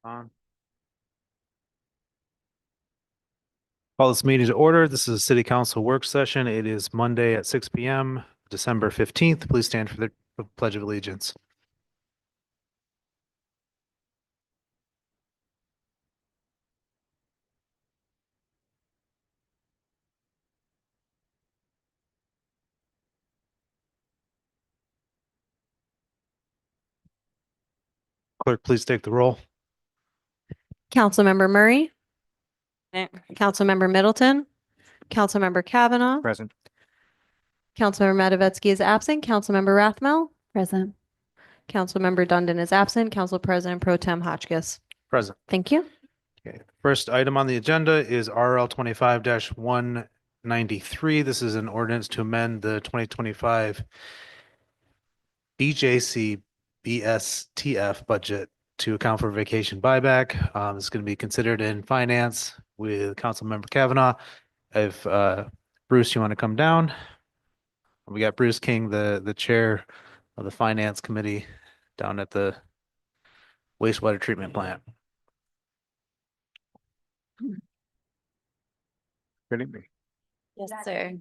On. Call this meeting to order. This is a city council work session. It is Monday at 6 p.m., December 15th. Please stand for the Pledge of Allegiance. Clerk, please take the roll. Councilmember Murray. Councilmember Middleton. Councilmember Kavanaugh. Present. Councilmember Matavetsky is absent. Councilmember Rathmel. Present. Councilmember Dundon is absent. Council President Pro Tem Hotchkiss. Present. Thank you. Okay. First item on the agenda is RL 25-193. This is an ordinance to amend the 2025 BJC BSTF budget to account for vacation buyback. This is going to be considered in finance with Councilmember Kavanaugh. If Bruce, you want to come down? We got Bruce King, the chair of the finance committee down at the wastewater treatment plant. Good evening. Yes, sir.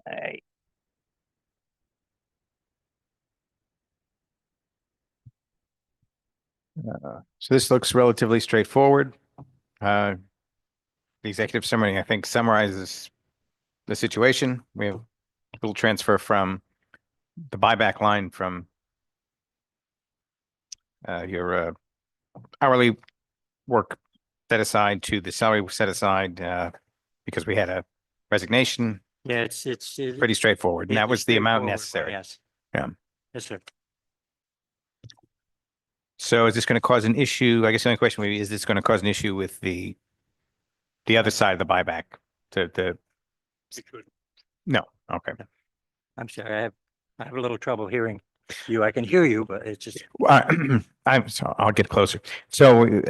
Hey. So this looks relatively straightforward. The executive summary, I think, summarizes the situation. We have a little transfer from the buyback line from your hourly work set aside to the salary set aside because we had a resignation. Yeah, it's Pretty straightforward. And that was the amount necessary. Yes. Yeah. Yes, sir. So is this going to cause an issue? I guess the only question would be, is this going to cause an issue with the other side of the buyback? No. Okay. I'm sorry. I have a little trouble hearing you. I can hear you, but it's just I'll get closer. So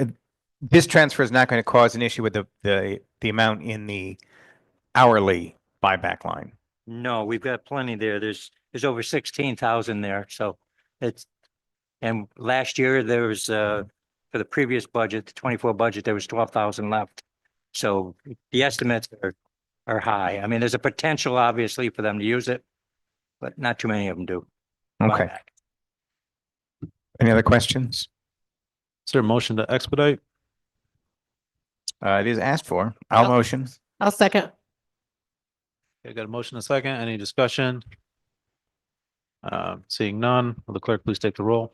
this transfer is not going to cause an issue with the amount in the hourly buyback line. no. We've got plenty there. There's over 16,000 there. So and last year there was for the previous budget, the 24 budget, there was 12,000 left. So the estimates are high. I mean, there's a potential obviously for them to use it, but not too many of them do. Okay. Buyback. Any other questions? Is there a motion to expedite? It is asked for. I'll motion. I'll second. Okay, got a motion and a second. Any discussion? Seeing none, will the clerk please take the roll?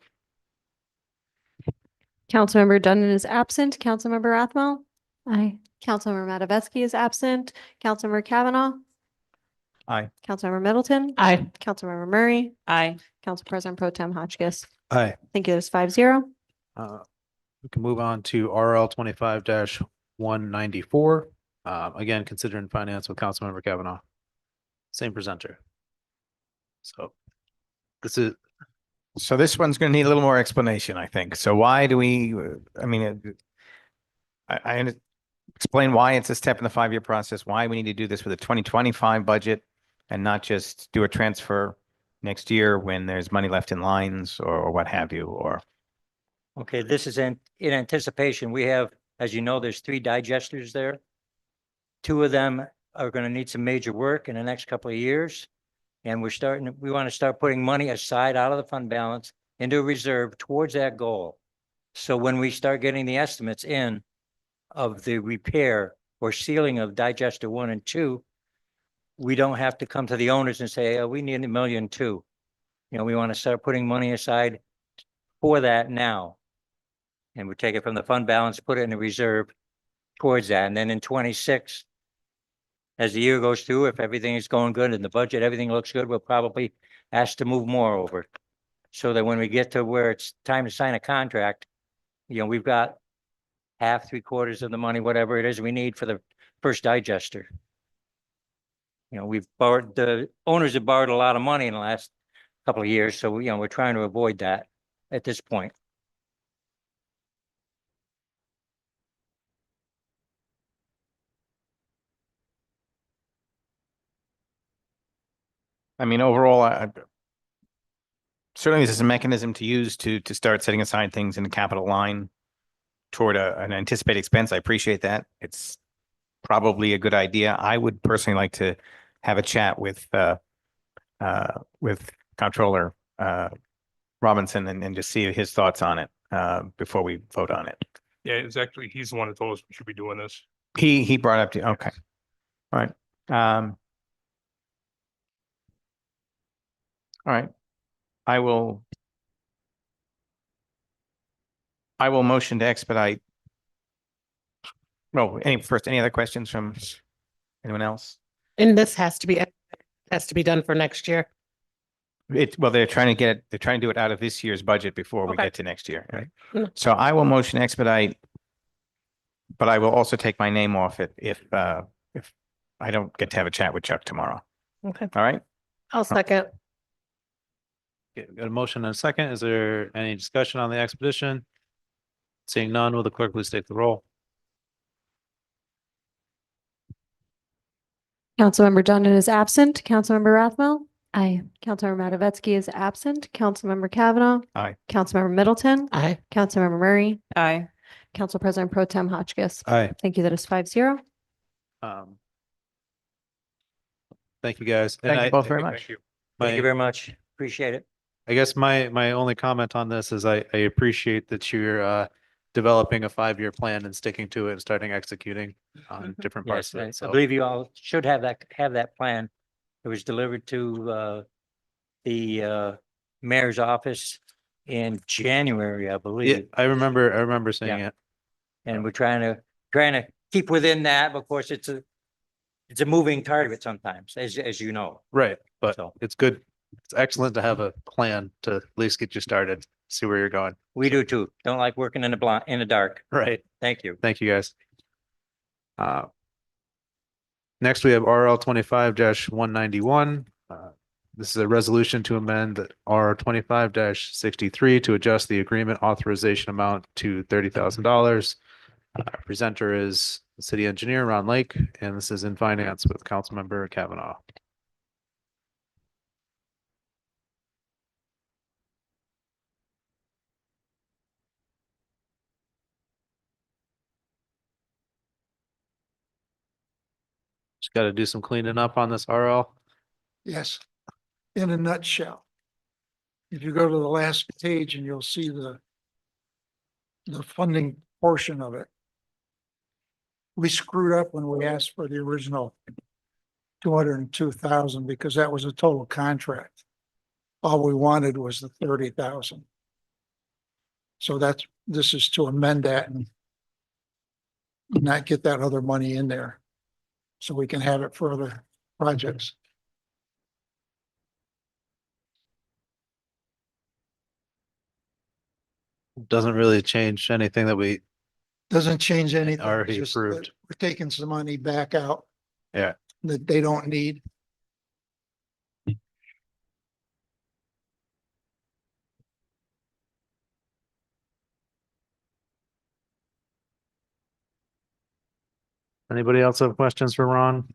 Councilmember Dundon is absent. Councilmember Rathmel. Aye. Councilmember Matavetsky is absent. Councilmember Kavanaugh. Aye. Councilmember Middleton. Aye. Councilmember Murray. Aye. Council President Pro Tem Hotchkiss. Aye. Thank you. There's 5-0. We can move on to RL 25-194. Again, considering finance with Councilmember Kavanaugh. Same presenter. So this one's going to need a little more explanation, I think. So why do we, I mean, I explain why it's a step in the 5-year process, why we need to do this with a 2025 budget and not just do a transfer next year when there's money left in lines or what have you, or. Okay, this is in anticipation. We have, as you know, there's 3 digesters there. 2 of them are going to need some major work in the next couple of years. And we want to start putting money aside out of the fund balance into a reserve towards that goal. So when we start getting the estimates in of the repair or sealing of digester 1 and 2, we don't have to come to the owners and say, oh, we need $1.2 million. You know, we want to start putting money aside for that now. And we take it from the fund balance, put it in a reserve towards that. And then in 26, as the year goes through, if everything is going good in the budget, everything looks good, we'll probably ask to move more over. So that when we get to where it's time to sign a contract, you know, we've got half, 3/4 of the money, whatever it is we need for the first digester. You know, the owners have borrowed a lot of money in the last couple of years. So, you know, we're trying to avoid that at this point. I mean, overall, certainly this is a mechanism to use to start setting aside things in the capital line toward an anticipated expense. I appreciate that. It's probably a good idea. I would personally like to have a chat with Comptroller Robinson and just see his thoughts on it before we vote on it. Yeah, it's actually, he's the one that told us we should be doing this. He brought up to, okay. All right. All right. I will motion to expedite. No, any other questions from anyone else? And this has to be done for next year. Well, they're trying to do it out of this year's budget before we Okay. get to next year, right? Mm. So I will motion expedite, but I will also take my name off it if I don't get to have a chat with Chuck tomorrow. Okay. All right? I'll second. Okay, we got a motion and a second. Is there any discussion on the expedition? Seeing none, will the clerk please take the roll? Councilmember Dundon is absent. Councilmember Rathmel? Aye. Councilmember Matavetsky is absent. Councilmember Kavanaugh? Aye. Councilmember Middleton? Aye. Councilmember Murray? Aye. Council President Pro Tem Hotchkiss? Aye. Thank you. That is 5-0. Thank you, guys. And Thank you both very Thank much. you. Thank you my- very much. Appreciate it. I guess my only comment on this is I appreciate that you're developing a 5-year plan and sticking to it and starting executing on different parts Yes, of I it. So believe you all should have that plan. It was delivered to the mayor's office in January, I yeah, believe. I remember seeing Yeah. it. And we're trying to keep within that. Of course, it's a moving target sometimes, as you know. Right, but So- it's good. It's excellent to have a plan to at least get you started, see where you're going. We do too. Don't like working in the dark. Right. Thank you. Thank you, guys. Next, we have RL 25-191. This is a resolution to amend R 25-63 to adjust the agreement authorization amount to $30,000. Presenter is the city engineer, Ron Lake, and this is in finance with Councilmember Kavanaugh. Just got to do some cleaning up on this RL. Yes, in a nutshell. If you go to the last page and you'll see the funding portion of it. We screwed up when we asked for the original 202,000 because that was a total contract. All we wanted was the 30,000. So this is to amend that and not get that other money in there. So we can have it for other projects. Doesn't really change anything that we, Doesn't change anything. it's Already just that approved. We're taking some money back out. Yeah. That they don't need. anybody else have questions for Ron?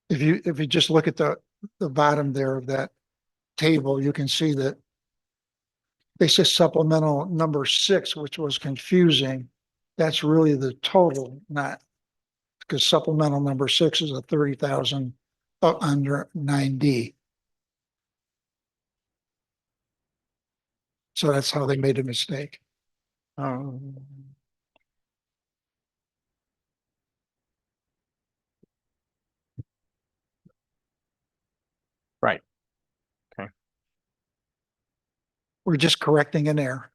If you just look at the bottom there of that table, you can see that they say supplemental number 6, which was confusing. That's really the total, not because supplemental number 6 is a 30,000 under 9D. So that's how they made a mistake. Right. Okay. We're just correcting an error.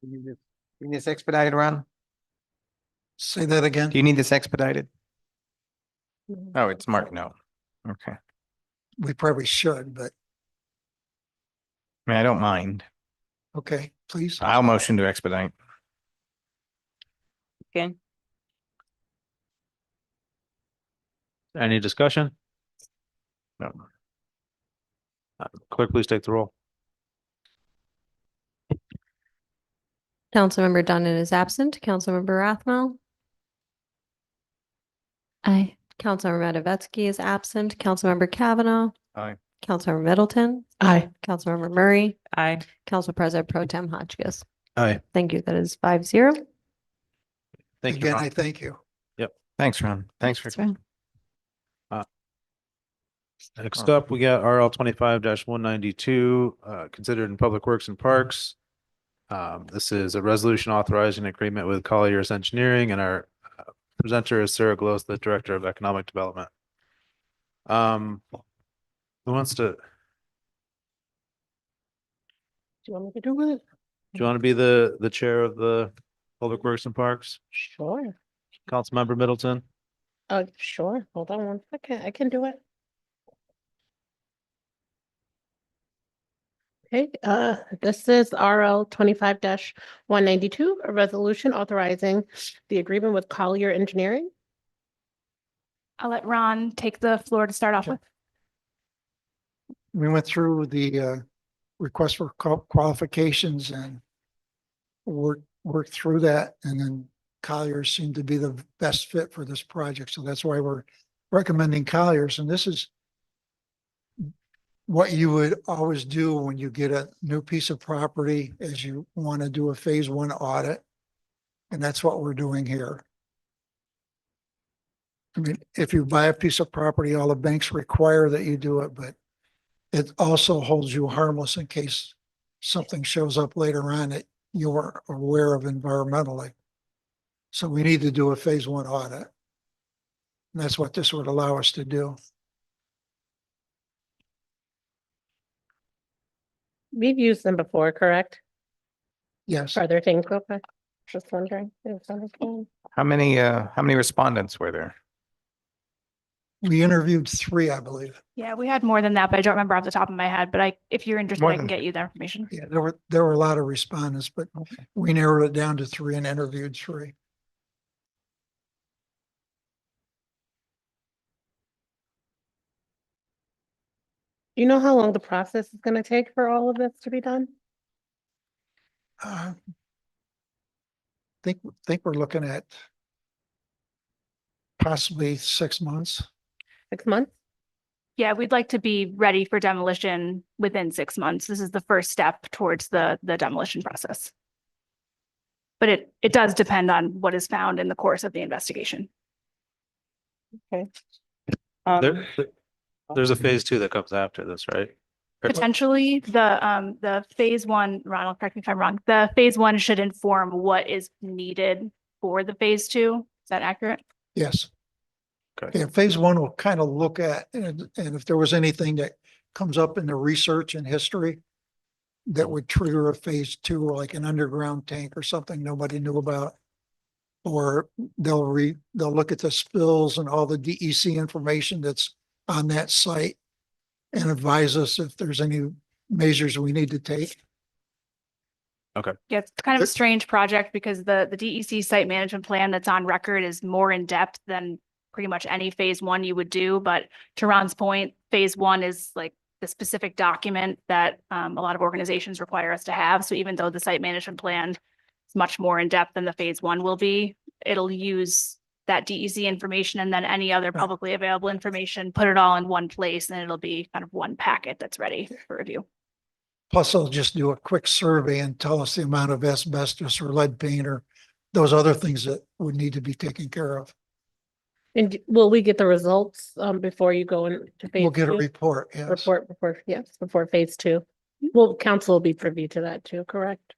You need this expedited, Ron? Say that again. Do you need this expedited? Oh, it's marked no. Okay. We probably should, but I mean, I don't mind. okay, please. I'll motion to expedite. Okay. Any discussion? No. Clerk, please take the roll. Councilmember Dundon is absent. Councilmember Rathmel. Aye. Councilmember Matavetsky is absent. Councilmember Kavanaugh. Aye. Councilmember Middleton. Aye. Councilmember Murray. Aye. Council President Pro Tem Hotchkiss. Aye. Thank you. That is 5-0. Thank you. Again, Ron. I thank you. Thanks, Ron. Thanks for. Next up, we got RL 25-192, considered in Public Works and Parks. This is a resolution authorizing an agreement with Collier's Engineering, and our presenter is Sarah Gloss, the Director of Economic Development. Who wants to, Do you want me to do it? do you want to be the chair of the Public Works and Parks? Sure. Councilmember Middleton? Sure. Hold on 1 second. I can do it. Okay, this is RL 25-192, a resolution authorizing the agreement with Collier Engineering. I'll let Ron take the floor to start off Sure. with. We went through the request for qualifications and worked through that, and then Colliers seemed to be the best fit for this project. So that's why we're recommending Colliers. And this is what you would always do when you get a new piece of property, is you want to do a phase 1 audit. And that's what we're doing here. I mean, if you buy a piece of property, all the banks require that you do it, but it also holds you harmless in case something shows up later on that you were aware of environmentally. So we need to do a phase 1 audit. And that's what this would allow us to do. We've used them before, correct? Yes, Are there things, okay? Just wondering. If something- How many respondents were there? we interviewed 3, I believe. Yeah, we had more than that, but I don't remember off the top of my head, but if you're interested, More I can than- get you the information. Yeah, there were a lot of respondents, but we narrowed it down to 3 and interviewed 3. Do you know how long the process is gonna take for all of this to be done? Think we're looking at possibly 6 months. 6 months? Yeah, we'd like to be ready for demolition within 6 months. This is the first step towards the demolition process. But it does depend on what is found in the course of the investigation. Okay. There's a phase 2 that comes after this, right? Potentially, the phase 1, Ronald, correct me if I'm wrong, the phase 1 should inform what is needed for the phase 2. Is that accurate? Yes. Okay. Yeah, phase 1 will kind of look at, and if there was anything that comes up in the research and history that would trigger a phase 2, like an underground tank or something nobody knew about. Or they'll look at the spills and all the DEC information that's on that site and advise us if there's any measures we need to take. Yeah, it's kind of a strange project because the DEC site management plan that's on record is more in depth than pretty much any phase 1 you would do. But to Ron's point, phase 1 is like the specific document that a lot of organizations require us to have. So even though the site management plan is much more in depth than the phase 1 will be, it'll use that DEC information and then any other publicly available information, put it all in one place, and it'll be kind of one packet that's ready for review. Plus, they'll just do a quick survey and tell us the amount of asbestos or lead paint or those other things that would need to be taken care of. And will we get the results before you go into phase 2? We'll get a report, yes. Report before phase 2. Well, council will be privy to that too, correct?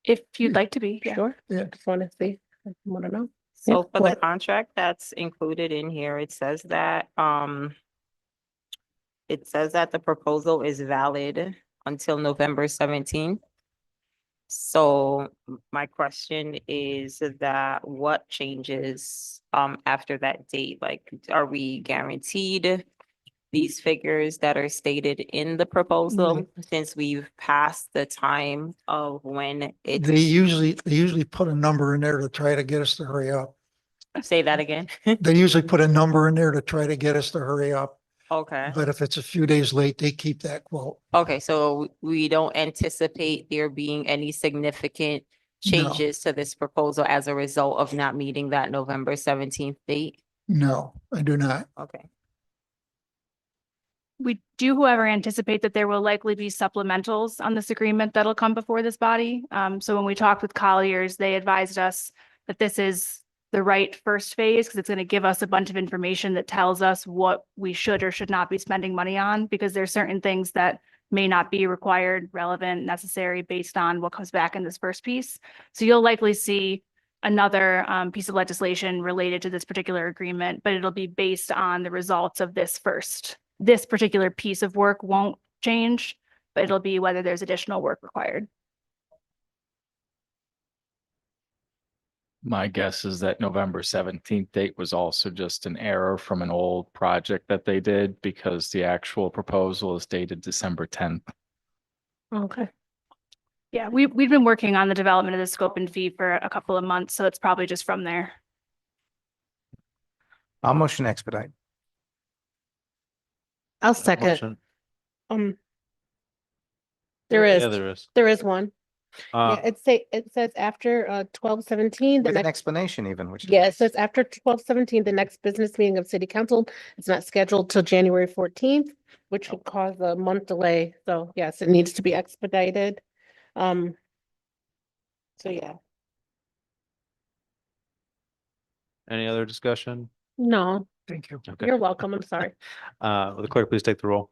If you'd like to be, yeah. Sure. Yeah. Just want to see. I want to know. So Yeah, for the what- contract that's included in here, it says that the proposal is valid until November 17th. So my question is that what changes after that date? Like, are we guaranteed these figures that are stated in the proposal since we've passed the time of when it? They usually put a number in there to try to get us to hurry up. Say that again? They usually put a number in there to try to get us to hurry up. Okay. But if it's a few days late, they keep that quote. Okay, so we don't anticipate there being any significant changes to this proposal as a result of not meeting that November 17th date? No, I do not. Okay. We do, however, anticipate that there will likely be supplementals on this agreement that'll come before this body. So when we talked with Colliers, they advised us that this is the right first phase because it's going to give us a bunch of information that tells us what we should or should not be spending money on, because there's certain things that may not be required, relevant, necessary based on what comes back in this first piece. So you'll likely see another piece of legislation related to this particular agreement, but it'll be based on the results of this first. This particular piece of work won't change, but it'll be whether there's additional work required. My guess is that November 17th date was also just an error from an old project that they did, because the actual proposal is dated December 10th. Okay. Yeah, we've been working on the development of the scope and fee for a couple of months, so it's probably just from there. I'll motion expedite. I'll second. Motion. There Yeah, is, there is. there is one. Uh, Yeah, it says after 12/17, the With an next, explanation even, which is. yeah, it says after 12/17, the next business meeting of city council. It's not scheduled till January 14th, which would cause a month delay. So yes, it needs to be expedited. So yeah, Any other discussion? no, Thank you. Okay. you're welcome. I'm sorry. Will the clerk please take the roll?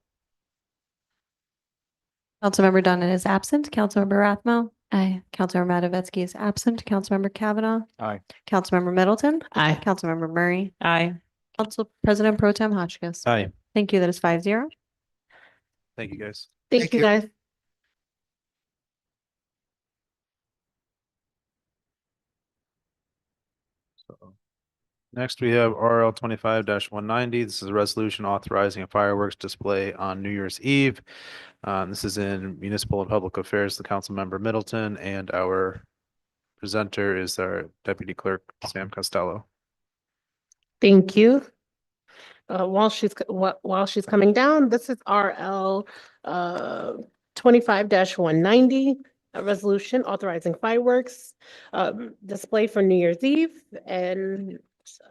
Councilmember Dunn is absent. Councilmember Rathmel. Aye. Councilmember Matavetsky is absent. Councilmember Kavanaugh. Aye. Councilmember Middleton. Aye. Councilmember Murray. Aye. Council President Pro Tem Hotchkiss. Aye. Thank you. That is 5-0. Thank you, guys. Thank Thank you, you. guys. So, next, we have RL 25-190. This is a resolution authorizing a fireworks display on New Year's Eve. This is in Municipal and Public Affairs, the Councilmember Middleton, and our presenter is our Deputy Clerk, Sam Costello. Thank you. While she's coming down, this is RL 25-190, a resolution authorizing fireworks display for New Year's Eve. And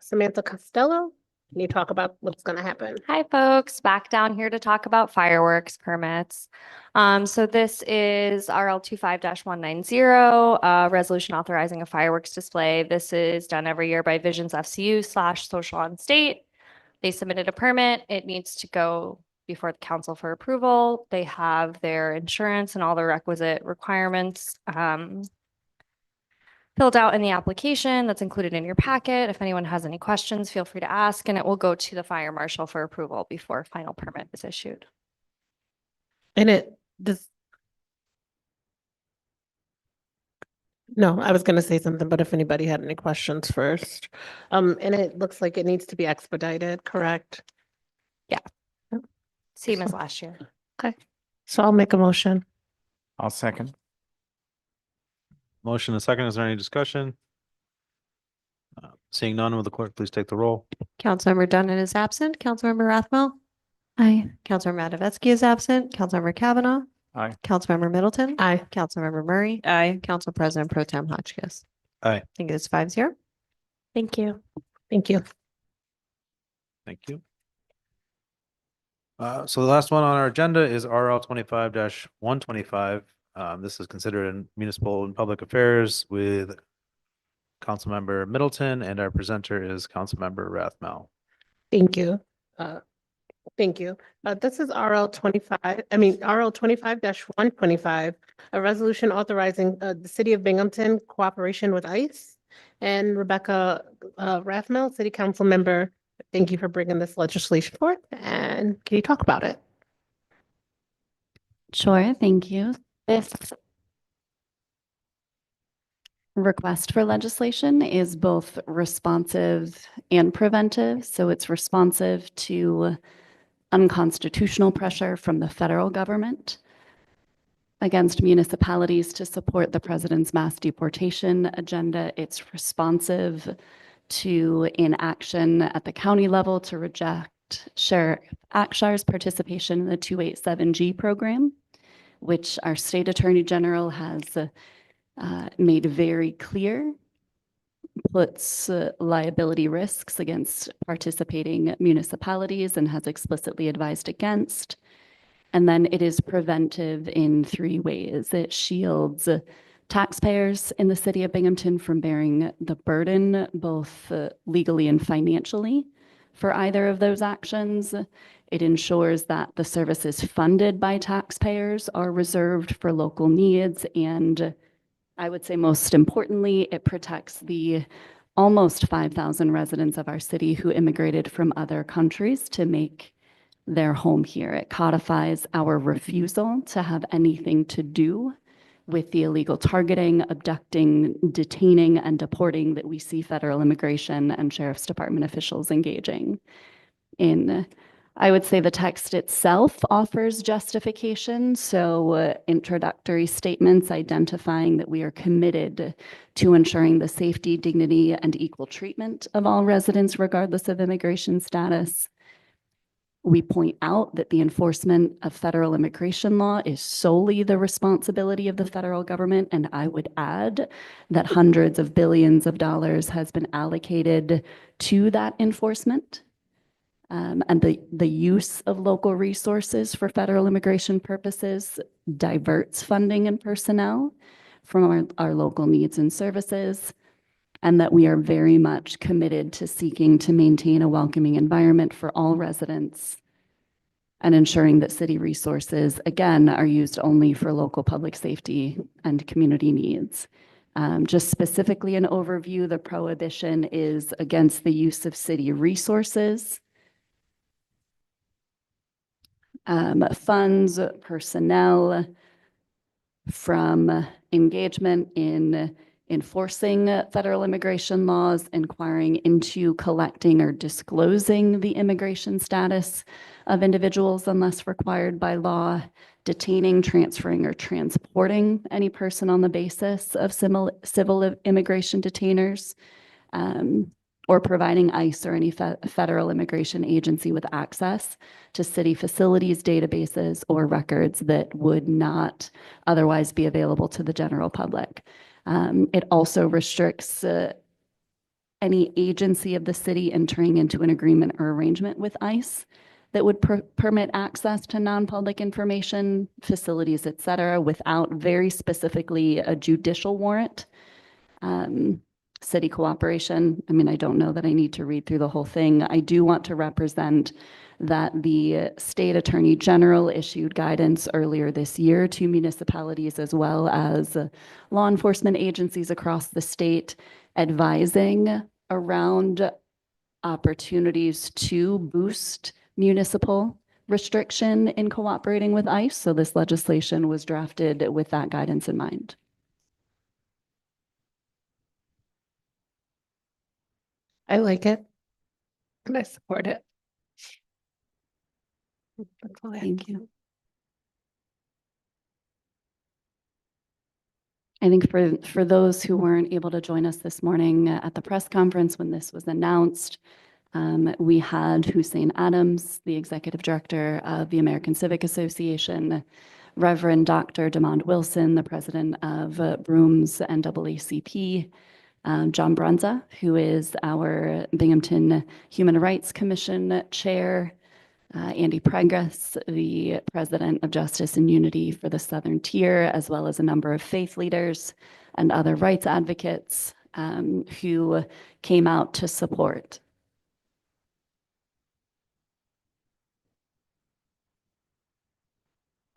Samantha Costello, can you talk about what's going to happen? Hi, folks. Back down here to talk about fireworks permits. So this is RL 25-190, resolution authorizing a fireworks display. This is done every year by Visions FCU/Social on State. They submitted a permit. It needs to go before the council for approval. They have their insurance and all the requisite requirements filled out in the application that's included in your packet. If anyone has any questions, feel free to ask, and it will go to the fire marshal for approval before final permit is issued. And no, I was going to say something, but if anybody had any questions first. And it looks like it needs to be expedited, correct? Same as last year. So I'll make a motion. I'll second. Motion and second. Is there any discussion? Seeing none, will the clerk please take the roll? Councilmember Dunn is absent. Councilmember Rathmel. Aye. Councilmember Matavetsky is absent. Councilmember Kavanaugh. Aye. Councilmember Middleton. Aye. Councilmember Murray. Aye. Council President Pro Tem Hotchkiss. Aye. I think it's 5-0. Thank you. Thank you. Thank you. So the last one on our agenda is RL 25-125. This is considered in Municipal and Public Affairs with Councilmember Middleton, and our presenter is Councilmember Rathmel. Thank you. Thank you. This is RL 25-125, a resolution authorizing the City of Binghamton cooperation with ICE. And Rebecca Rathmel, City Council Member, thank you for bringing this legislation forth. And can you talk about it? Sure, thank you. This request for legislation is both responsive and preventive. So it's responsive to unconstitutional pressure from the federal government against municipalities to support the president's mass deportation agenda. It's responsive to inaction at the county level to reject Sheriff Akshar's participation in the 287G program, which our state attorney general has made very clear, puts liability risks against participating municipalities and has explicitly advised against. And then it is preventive in 3 ways. It shields taxpayers in the city of Binghamton from bearing the burden, both legally and financially, for either of those actions. It ensures that the services funded by taxpayers are reserved for local needs. And I would say most importantly, it protects the almost 5,000 residents of our city who immigrated from other countries to make their home here. It codifies our refusal to have anything to do with the illegal targeting, abducting, detaining, and deporting that we see federal immigration and sheriff's department officials engaging in. I would say the text itself offers justification. So introductory statements identifying that we are committed to ensuring the safety, dignity, and equal treatment of all residents, regardless of immigration status. We point out that the enforcement of federal immigration law is solely the responsibility of the federal government. And I would add that hundreds of billions of dollars has been allocated to that enforcement. And the use of local resources for federal immigration purposes diverts funding and personnel from our local needs and services, and that we are very much committed to seeking to maintain a welcoming environment for all residents and ensuring that city resources, again, are used only for local public safety and community needs. Just specifically an overview, the prohibition is against the use of city resources, funds, personnel from engagement in enforcing federal immigration laws, inquiring into collecting or disclosing the immigration status of individuals unless required by law, detaining, transferring, or transporting any person on the basis of civil immigration detainers, or providing ICE or any federal immigration agency with access to city facilities, databases, or records that would not otherwise be available to the general public. It also restricts any agency of the city entering into an agreement or arrangement with ICE that would permit access to non-public information, facilities, et cetera, without very specifically a judicial warrant. City cooperation. I mean, I don't know that I need to read through the whole thing. I do want to represent that the state attorney general issued guidance earlier this year to municipalities as well as law enforcement agencies across the state, advising around opportunities to boost municipal restriction in cooperating with ICE. So this legislation was drafted with that guidance in mind. I like it. And I support it. That's all I have. Thank you. I think for those who weren't able to join us this morning at the press conference when this was announced, we had Hussein Adams, the executive director of the American Civic Association, Reverend Dr. Demond Wilson, the president of Broome's NAACP, John Brunza, who is our Binghamton Human Rights Commission chair, Andy Pregress, the president of Justice and Unity for the Southern Tier, as well as a number of faith leaders and other rights advocates who came out to support.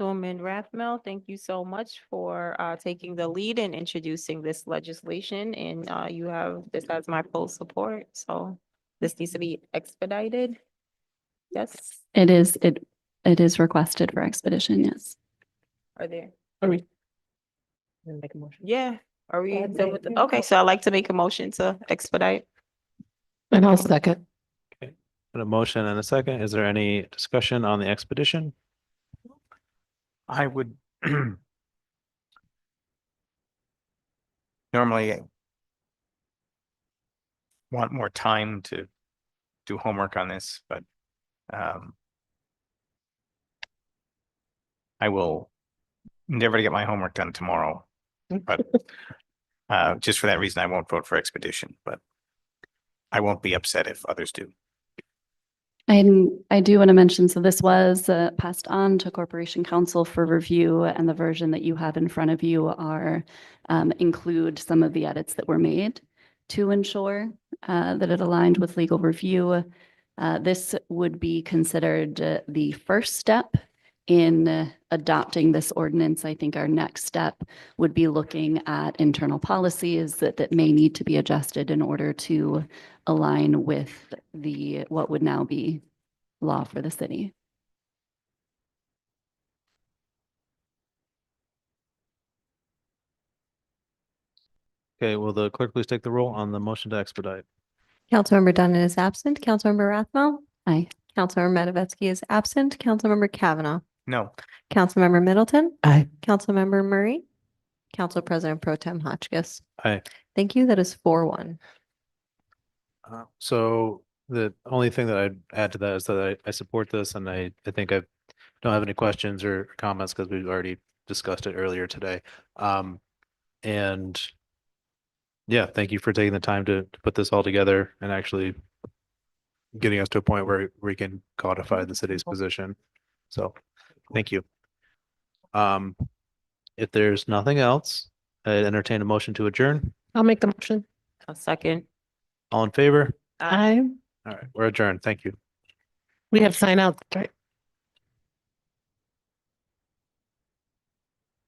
Councilwoman Rathmel, thank you so much for taking the lead and introducing this legislation. And this has my full support. So this needs to be expedited. Yes. It is requested for expedition, yes. Are there? Are we? Make a motion. Yeah. Are we done with the? Okay, so I'd like to make a motion to expedite. And I'll second. A motion and a second. Is there any discussion on the expedition? I would normally want more time to do homework on this, but I will endeavor to get my homework done tomorrow But just for that reason, I won't vote for expedition, but I won't be upset if others do. I do want to mention, so this was passed on to Corporation Council for review, and the version that you have in front of you are include some of the edits that were made to ensure that it aligned with legal review. This would be considered the first step in adopting this ordinance. I think our next step would be looking at internal policies that may need to be adjusted in order to align with what would now be law for the city. Okay, will the clerk please take the roll on the motion to expedite? Councilmember Dunn is absent. Councilmember Rathmel. Aye. Councilmember Matavetsky is absent. Councilmember Kavanaugh. No, Councilmember Middleton. Aye. Councilmember Murray. Council President Pro Tem Hotchkiss. Aye. Thank you. That is 4-1. So the only thing that I'd add to that is that I support this, and I think I don't have any questions or comments because we've already discussed it earlier today. And yeah, thank you for taking the time to put this all together and actually getting us to a point where we can codify the city's position. So thank you. If there's nothing else, I entertain a motion to adjourn. I'll make the motion. A second. All in favor? Aye. All right, we're adjourned. Thank you. We have sign out, right?